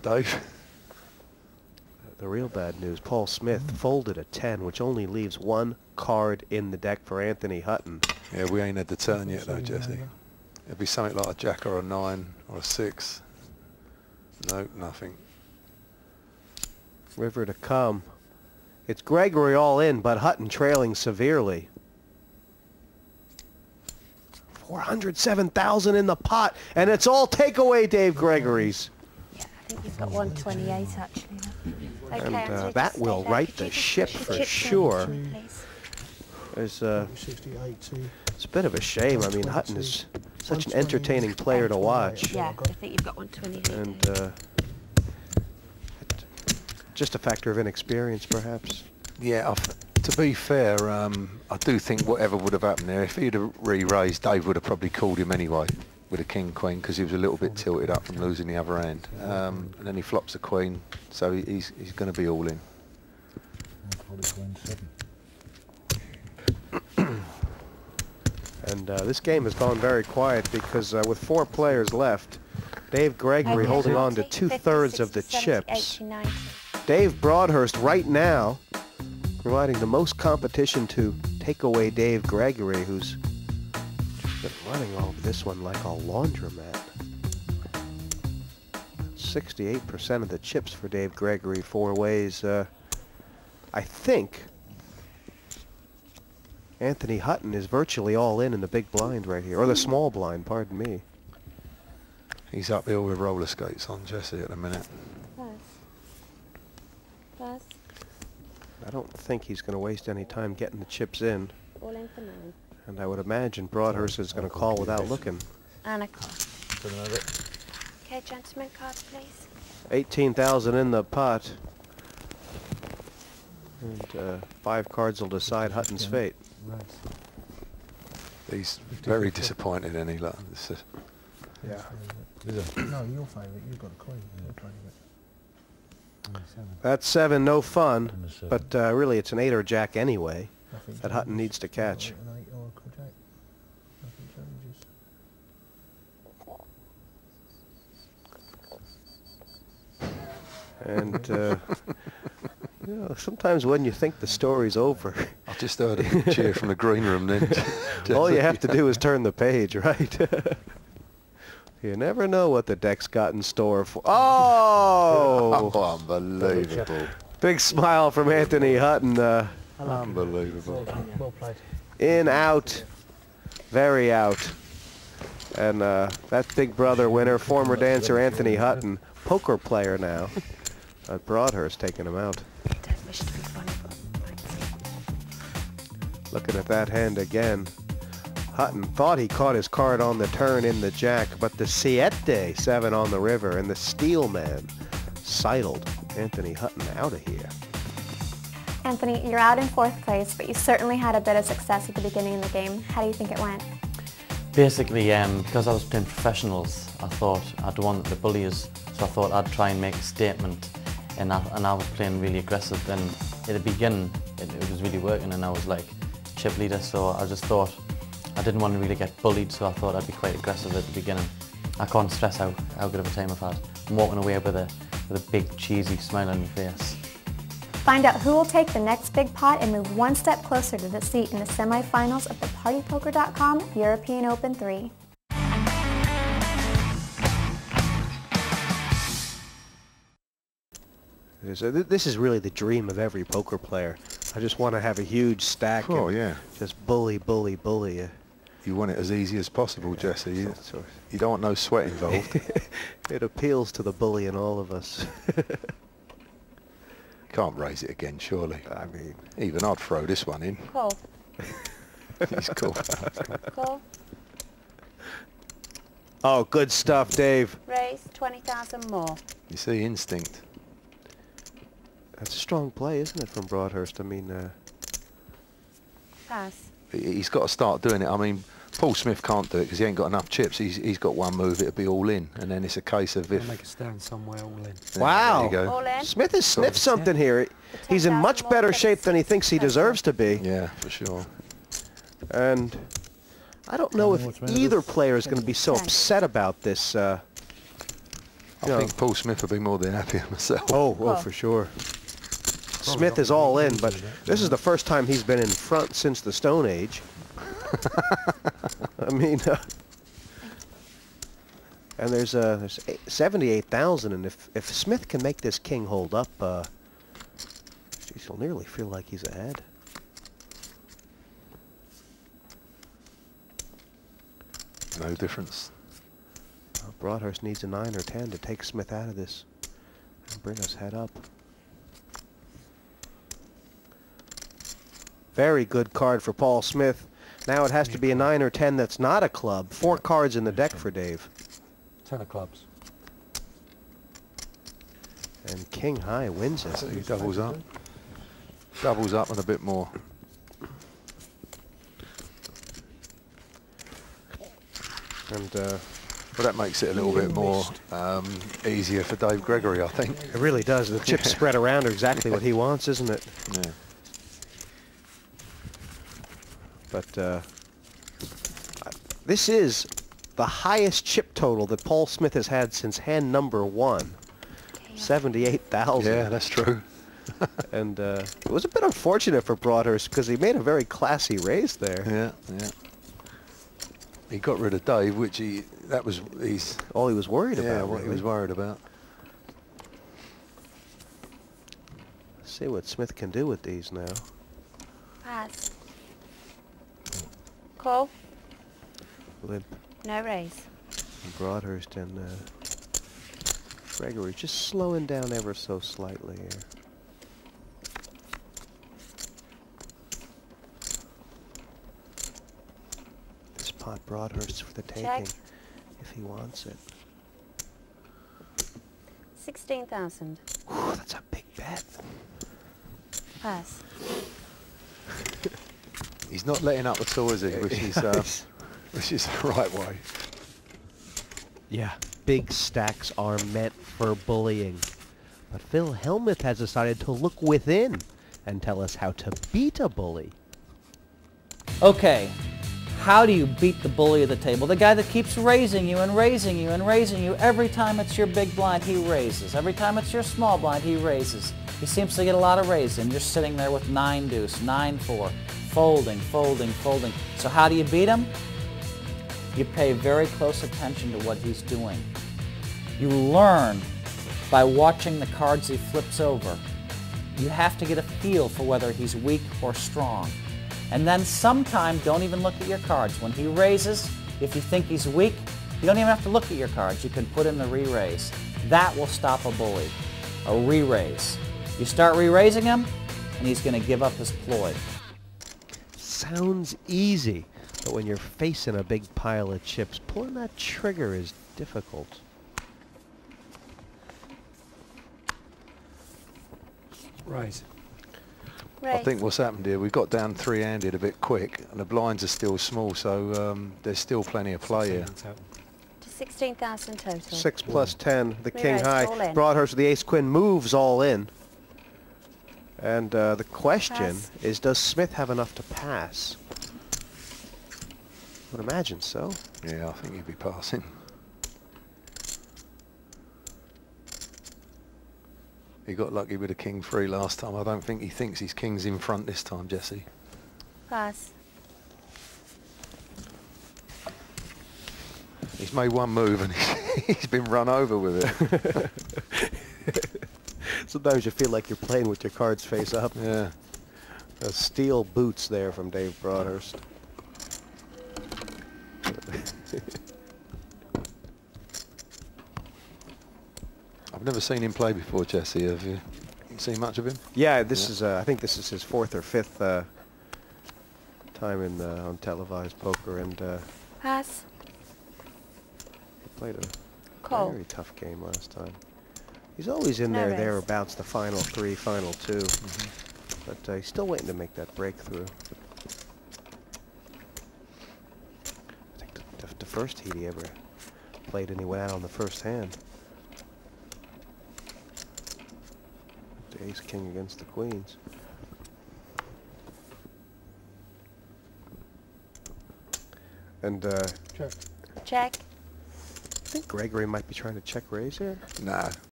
Dave. The real bad news, Paul Smith folded a 10, which only leaves one card in the deck for Anthony Hutton. Yeah, we ain't had the turn yet though, Jesse. It'd be something like a jack or a 9 or a 6. No, nothing. River to come. It's Gregory all in, but Hutton trailing severely. 407,000 in the pot, and it's all takeaway Dave Gregory's. Yeah, I think you've got 128 actually. Okay, And that will right the ship for sure. There's it's a bit of a shame. I mean, Hutton is such an entertaining player to watch. Yeah, I think you've got 128. And just a factor of inexperience, perhaps. Yeah, to be fair, I do think whatever would have happened there, if he'd have re-raised, Dave would have probably called him anyway with a king-queen because he was a little bit tilted up from losing the other hand. And then he flops a queen, so he's going to be all in. And this game has gone very quiet because with 4 players left, Dave Gregory holding on to 2/3 of the chips. Dave Broadhurst right now providing the most competition to take away Dave Gregory, who's been running all of this one like a laundromat. 68% of the chips for Dave Gregory, 4 ways. I think Anthony Hutton is virtually all in the big blind right here, or the small blind, pardon me. He's uphill with roller skates on, Jesse, at the minute. I don't think he's going to waste any time getting the chips in. All in for 9. And I would imagine Broadhurst is going to call without looking. And a call. Okay, gentlemen, cards please. 18,000 in the pot. And 5 cards will decide Hutton's fate. He's very disappointed, isn't he? Like, Yeah. No, your favourite. You've got a queen. That's 7, no fun. But really, it's an 8 or jack anyway that Hutton needs to catch. And you know, sometimes when you think the story's over, I just heard a big cheer from the green room then. all you have to do is turn the page, right? You never know what the deck's got in store for. Oh! Oh, unbelievable. Big smile from Anthony Hutton. Unbelievable. Well played. In, out, very out. And that Big Brother winner, former dancer Anthony Hutton, poker player now. Broadhurst taking him out. Looking at that hand again. Hutton thought he caught his card on the turn in the jack, but the Siete 7 on the river and the Steel Man sidled Anthony Hutton out of here. Anthony, you're out in 4th place, but you certainly had a bit of success at the beginning of the game. How do you think it went? Basically, because I was playing professionals, I thought I'd won the bullies, so I thought I'd try and make a statement, and I was playing really aggressive. And at the beginning, it was really working, and I was like chip leader, so I just thought I didn't want to really get bullied, so I thought I'd be quite aggressive at the beginning. I can't stress how good of a time I've had. I'm walking away with a big cheesy smile on your face. Find out who will take the next big pot and move one step closer to the seat in the semifinals of the PartyPoker.com European Open 3. This is really the dream of every poker player. I just want to have a huge stack. Oh, and yeah. Just bully, bully, bully. You want it as easy as possible, Jesse. You don't want no sweat involved. It appeals to the bully in all of us. Can't raise it again, surely. I mean, even I'd throw this one in. Call. He's cool. Call. Oh, good stuff, Dave. Raise 20,000 more. You see, instinct. That's a strong play, isn't it, from Broadhurst? I mean, Pass. He's got to start doing it. I mean, Paul Smith can't do it because he ain't got enough chips. He's got one move, it'll be all in, and then it's a case of if... Make a stand somewhere, all in. wow. There you go. All in. Smith has sniffed something here. He's in much better shape than he thinks he deserves to be. Yeah, for sure. And I don't know if either player is going to be so upset about this. I think Paul Smith would be more than happy with myself. Oh, for sure. Smith is all in, but this is the first time he's been in front since the Stone Age. I mean, and there's 78,000, and if Smith can make this king hold up, geez, he'll nearly feel like he's ahead. No difference. Broadhurst needs a 9 or 10 to take Smith out of this and bring us head up. Very good card for Paul Smith. Now it has to be a 9 or 10 that's not a club. 4 cards in the deck for Dave. 10 of clubs. And King High wins it. So he doubles up. Doubles up and a bit more. And Well, that makes it a little bit more easier for Dave Gregory, I think. it really does. The chips spread around are exactly what he wants, isn't it? Yeah. But this is the highest chip total that Paul Smith has had since hand number 1. 78,000. Yeah, that's true. And it was a bit unfortunate for Broadhurst because he made a very classy raise there. Yeah, yeah. He got rid of Dave, which he's All he was worried yeah, about. what he really. was worried about. Let's see what Smith can do with these now. Pass. Call. Limp. No raise. And Broadhurst and Gregory just slowing down ever so slightly here. This pot Broadhurst for the taking, Check. if he wants it. 16,000. Whew, that's a big bet. Pass. He's not letting up at all, is he? Which is the right way. Yeah, big stacks are meant for bullying. But Phil Hellmuth has decided to look within and tell us how to beat a bully. Okay, how do you beat the bully of the table? The guy that keeps raising you and raising you and raising you. Every time it's your big blind, he raises. Every time it's your small blind, he raises. He seems to get a lot of raising. You're sitting there with 9 deuce, 9-4, folding, folding, folding. So how do you beat him? You pay very close attention to what he's doing. You learn by watching the cards he flips over. You have to get a feel for whether he's weak or strong. And then sometime, don't even look at your cards. When he raises, if you think he's weak, you don't even have to look at your cards. You can put in the re-raise. That will stop a bully, a re-raise. You start re-raising him, and he's going to give up his ploy. Sounds easy, but when you're facing a big pile of chips, pulling that trigger is difficult. Right. Raise. I think what's happened here, we've got down 3-handed a bit quick, and the blinds are still small, so there's still plenty of play here. To 16,000 total. 6 plus 10, the King Re-raise, High. all in. Broadhurst with the Ace-Queen moves all in. And the question Pass. is, does Smith have enough to pass? I would imagine so. Yeah, I think he'd be passing. He got lucky with a king 3 last time. I don't think he thinks his king's in front this time, Jesse. Pass. He's made one move and he's been run over with it. Sometimes you feel like you're playing with your cards face up. Yeah. Steel boots there from Dave Broadhurst. I've never seen him play before, Jesse. Have you seen much of him? Yeah, this is. I think this is his 4th or 5th time in on televised poker, and Pass. he played a Call. very tough game last time. He's always in No there raise. thereabouts, the final 3, final 2, but he's still waiting to make that breakthrough. I think the first heat he ever played, and he went out on the first hand. The ace king against the queens. And Check. think Gregory might be trying to check raise here. No.